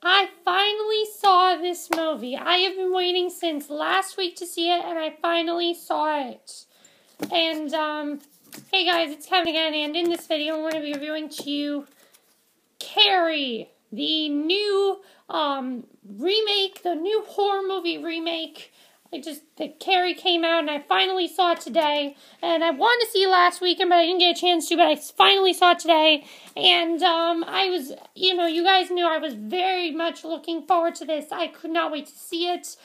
I finally saw this movie. I have been waiting since last week to see it, and I finally saw it. And, hey guys, it's Kevin again, and in this video, I'm going to be reviewing to you Carrie, the new, remake, the new horror movie remake. Carrie came out, and I finally saw it today, and I wanted to see it last weekend, but I didn't get a chance to, but I finally saw it today, and, I was, you guys knew I was very much looking forward to this. I could not wait to see it.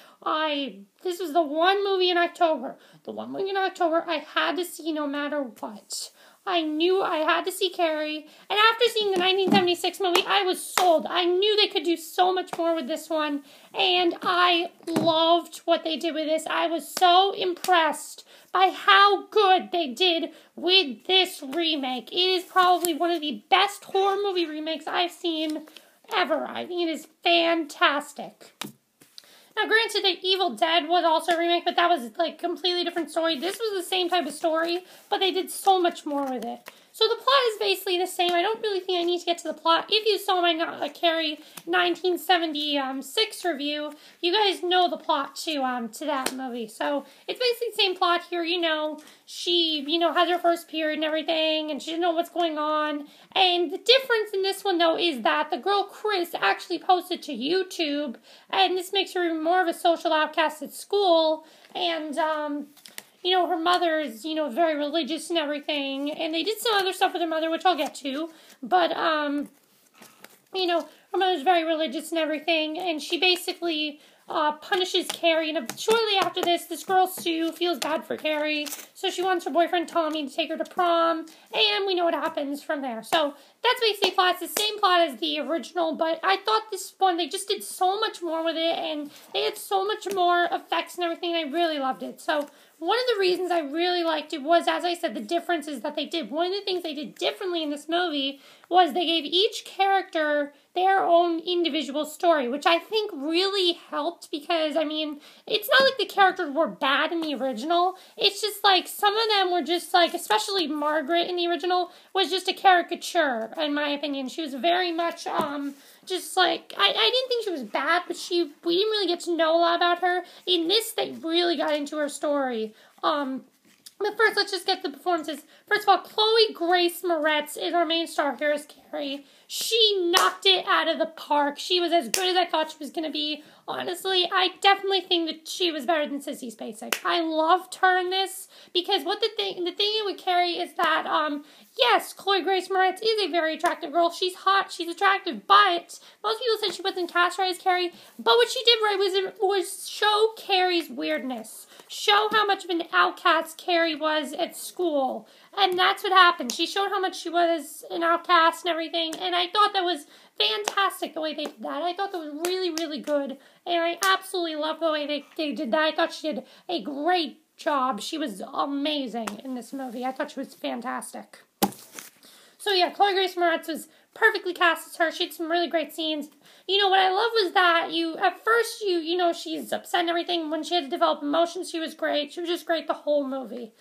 This was the one movie in October I had to see no matter what. I knew I had to see Carrie, and after seeing the 1976 movie, I was sold. I knew they could do so much more with this one, and I loved what they did with this. I was so impressed by how good they did with this remake. It is probably one of the best horror movie remakes I've seen ever. I think it is fantastic. Now, granted, The Evil Dead was also a remake, but that was, like, a completely different story. This was the same type of story, but they did so much more with it. So the plot is basically the same. I don't really think I need to get to the plot. If you saw my Carrie 1976 review, you guys know the plot to that movie. So it's basically the same plot here. She, has her first period and everything, and she doesn't know what's going on. And the difference in this one, though, is that the girl Chris actually posted to YouTube, and this makes her even more of a social outcast at school. And, her mother is, very religious and everything, and they did some other stuff with her mother, which I'll get to, but, her mother's very religious and everything, and she basically, punishes Carrie, and shortly after this girl, Sue, feels bad for Carrie, so she wants her boyfriend, Tommy, to take her to prom, and we know what happens from there. So, that's basically the plot. It's the same plot as the original, but I thought this one, they just did so much more with it, and they had so much more effects and everything, and I really loved it. So, one of the reasons I really liked it was, as I said, the differences that they did. One of the things they did differently in this movie was they gave each character their own individual story, which I think really helped because, it's not like the characters were bad in the original. It's just like some of them were just like, especially Margaret in the original, was just a caricature, in my opinion. She was very much, just like, I didn't think she was bad, but we didn't really get to know a lot about her. In this, they really got into her story. But first, let's just get the performances. First of all, Chloe Grace Moretz is our main star here as Carrie. She knocked it out of the park. She was as good as I thought she was going to be. Honestly, I definitely think that she was better than Sissy Spacek. I loved her in this because the thing with Carrie is that, yes, Chloe Grace Moretz is a very attractive girl. She's hot, she's attractive, but most people said she wasn't cast right as Carrie. But what she did right was show Carrie's weirdness. Show how much of an outcast Carrie was at school. And that's what happened. She showed how much she was an outcast and everything. And I thought that was fantastic the way they did that. I thought that was really, really good. And I absolutely loved the way they did that. I thought she did a great job. She was amazing in this movie. I thought she was fantastic. So yeah, Chloe Grace Moretz was perfectly cast as her. She had some really great scenes. What I love was that at first, she's upset and everything. When she had to develop emotions, she was great. She was just great the whole movie.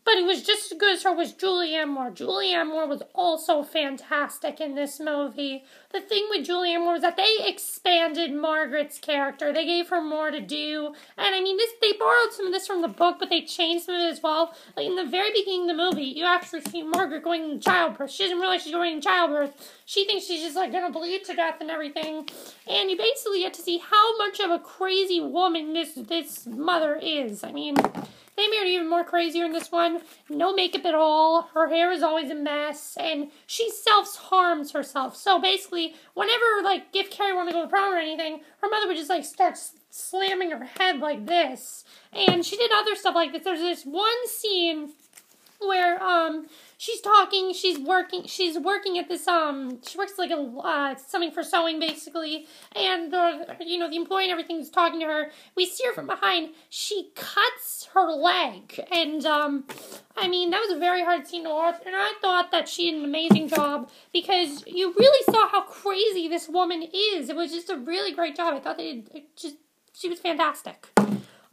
But it was just as good as her was Julianne Moore. Julianne Moore was also fantastic in this movie. The thing with Julianne Moore was that they expanded Margaret's character. They gave her more to do. And they borrowed some of this from the book, but they changed some of it as well. Like in the very beginning of the movie, you actually see Margaret going into childbirth. She doesn't realize she's going into childbirth. She thinks she's just like going to bleed to death and everything. And you basically get to see how much of a crazy woman this mother is. They made her even more crazier in this one. No makeup at all. Her hair is always a mess. And she self-harms herself. So basically, whenever, if Carrie wanted to go to prom or anything, her mother would just, start slamming her head like this. And she did other stuff like this. There's this one scene where, she's working at this, she works like something for sewing, basically, and, the employee and everything is talking to her. We see her from behind. She cuts her leg, and, that was a very hard scene to watch, and I thought that she did an amazing job, because you really saw how crazy this woman is. It was just a really great job. I thought she was fantastic.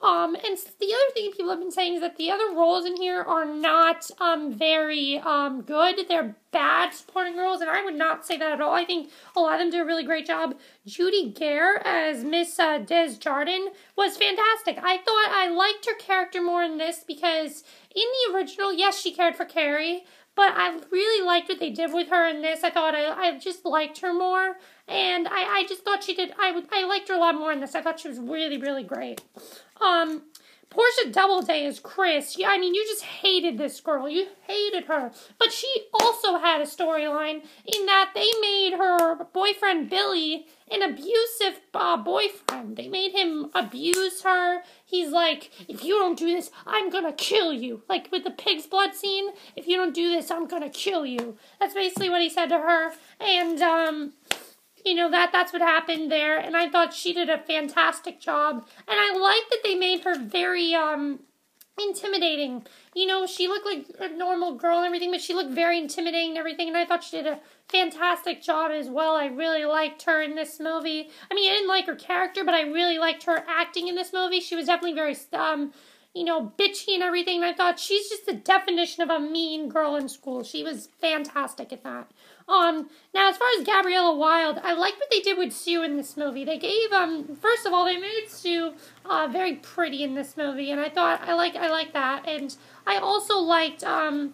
And the other thing people have been saying is that the other roles in here are not very good. They're bad supporting roles, and I would not say that at all. I think a lot of them do a really great job. Judy Gare as Miss Desjardins was fantastic. I thought I liked her character more in this because in the original, yes, she cared for Carrie, but I really liked what they did with her in this. I thought I just liked her more, and I just thought she did. I liked her a lot more in this. I thought she was really, really great. Portia Doubleday as Chris. Yeah, I mean, you just hated this girl. You hated her. But she also had a storyline in that they made her boyfriend Billy an abusive boyfriend. They made him abuse her. He's like, if you don't do this, I'm gonna kill you. Like with the pig's blood scene, if you don't do this, I'm gonna kill you. That's basically what he said to her. And, you know, that's what happened there, and I thought she did a fantastic job, and I liked that they made her very, intimidating. You know, she looked like a normal girl and everything, but she looked very intimidating and everything, and I thought she did a fantastic job as well. I really liked her in this movie. I mean, I didn't like her character, but I really liked her acting in this movie. She was definitely very, you know, bitchy and everything, and I thought she's just the definition of a mean girl in school. She was fantastic at that. Now, as far as Gabriella Wilde, I like what they did with Sue in this movie. They gave, first of all, they made Sue, very pretty in this movie, and I thought, I like that, and I also liked, you know,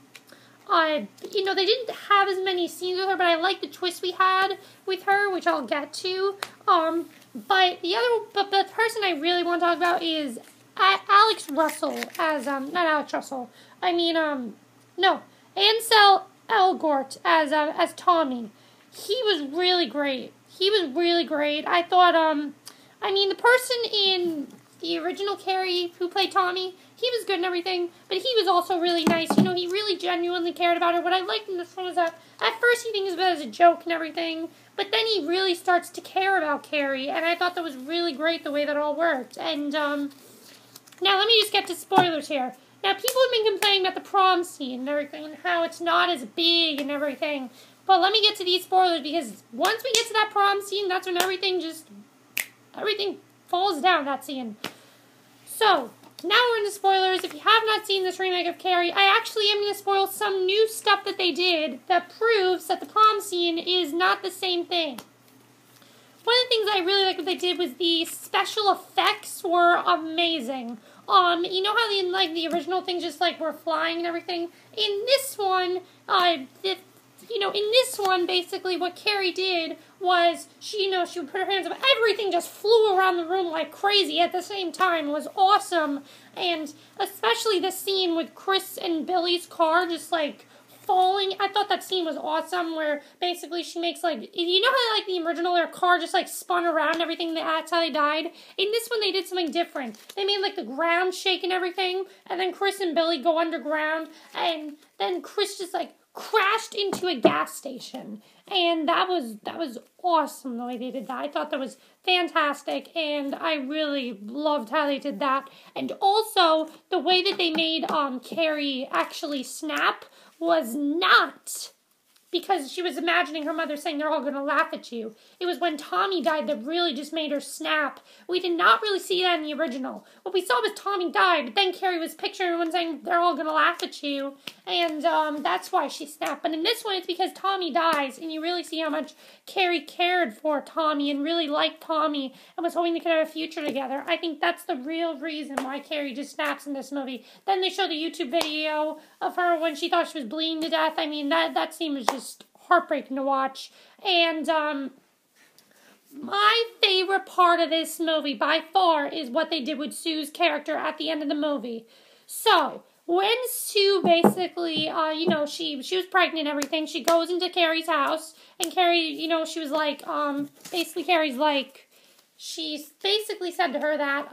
they didn't have as many scenes with her, but I liked the twist we had with her, which I'll get to, but the person I really want to talk about is Alex Russell as, not Alex Russell, I mean, no, Ansel Elgort as Tommy. He was really great. He was really great. I thought, I mean, the person in the original Carrie who played Tommy, he was good and everything, but he was also really nice. You know, he really genuinely cared about her. What I liked in this one was that at first he thinks of it as a joke and everything, but then he really starts to care about Carrie, and I thought that was really great the way that all worked. And, now let me just get to spoilers here. Now, people have been complaining about the prom scene and everything, and how it's not as big and everything. But let me get to these spoilers, because once we get to that prom scene, that's when everything falls down, that scene. So, now we're into spoilers. If you have not seen this remake of Carrie, I actually am going to spoil some new stuff that they did that proves that the prom scene is not the same thing. One of the things I really liked what they did was the special effects were amazing. You know how in the original things just like were flying and everything? In this one, basically what Carrie did was she would put her hands up. Everything just flew around the room like crazy at the same time. It was awesome. And especially the scene with Chris and Billy's car just like falling. I thought that scene was awesome, where basically she makes like, you know how like the original, their car just like spun around and everything, that's how they died? In this one they did something different. They made like the ground shake and everything, and then Chris and Billy go underground, and then Chris just like crashed into a gas station. And that was awesome the way they did that. I thought that was fantastic, and I really loved how they did that. And also the way that they made Carrie actually snap was not because she was imagining her mother saying they're all going to laugh at you. It was when Tommy died that really just made her snap. We did not really see that in the original. What we saw was Tommy died, but then Carrie was picturing everyone saying they're all going to laugh at you, and that's why she snapped. But in this one, it's because Tommy dies, and you really see how much Carrie cared for Tommy and really liked Tommy and was hoping they could have a future together. I think that's the real reason why Carrie just snaps in this movie. Then they show the YouTube video of her when she thought she was bleeding to death. I mean, that scene was just heartbreaking to watch. And my favorite part of this movie by far is what they did with Sue's character at the end of the movie. So when Sue basically, she was pregnant and everything, she goes into Carrie's house, and Carrie, she was like, basically Carrie's like, she basically said to her that,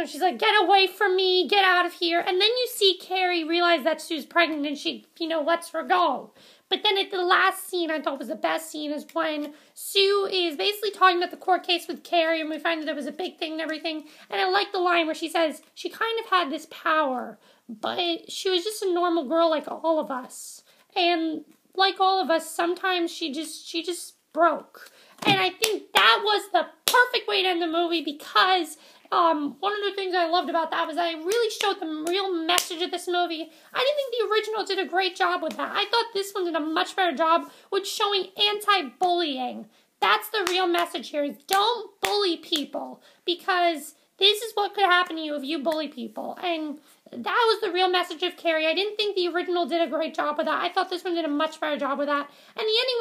she's like, get away from me, get out of here. And then you see Carrie realize that Sue's pregnant, and she, lets her go. But then at the last scene, I thought was the best scene, is when Sue is basically talking about the court case with Carrie, and we find that it was a big thing and everything. And I like the line where she says she kind of had this power, but she was just a normal girl like all of us. And like all of us, sometimes she just broke. And I think that was the perfect way to end the movie because one of the things I loved about that was that I really showed the real message of this movie. I didn't think the original did a great job with that. I thought this one did a much better job with showing anti-bullying. That's the real message here, is don't bully people, because this is what could happen to you if you bully people. And that was the real message of Carrie. I didn't think the original did a great job with that. I thought this one did a much better job with that. And the ending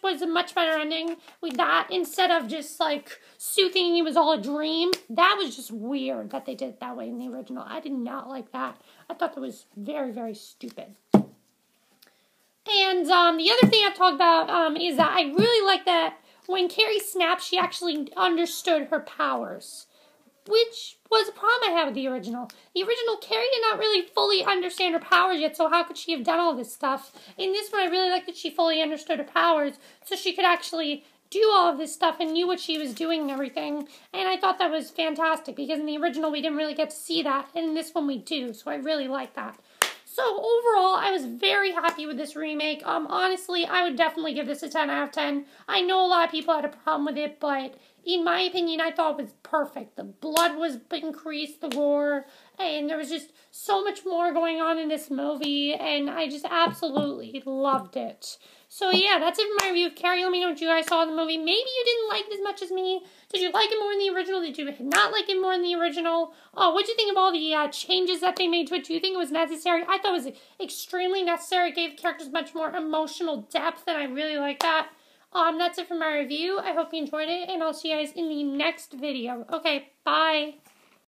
was a much better ending with that, instead of just like Sue thinking it was all a dream. That was just weird that they did it that way in the original. I did not like that. I thought that was very, very stupid. And the other thing I've talked about is that I really like that when Carrie snapped, she actually understood her powers, which was a problem I had with the original. The original, Carrie did not really fully understand her powers yet, so how could she have done all this stuff? In this one, I really like that she fully understood her powers, so she could actually do all of this stuff and knew what she was doing and everything. And I thought that was fantastic, because in the original, we didn't really get to see that, and in this one, we do, so I really like that. So overall, I was very happy with this remake. Honestly, I would definitely give this a 10 out of 10. I know a lot of people had a problem with it, but in my opinion, I thought it was perfect. The blood was increased, the gore, and there was just so much more going on in this movie, and I just absolutely loved it. So yeah, that's it for my review of Carrie. Let me know what you guys saw in the movie. Maybe you didn't like it as much as me. Did you like it more in the original? Did you not like it more in the original? Oh, what did you think of all the changes that they made to it? Do you think it was necessary? I thought it was extremely necessary. It gave characters much more emotional depth, and I really like that. That's it for my review. I hope you enjoyed it, and I'll see you guys in the next video. Okay, bye.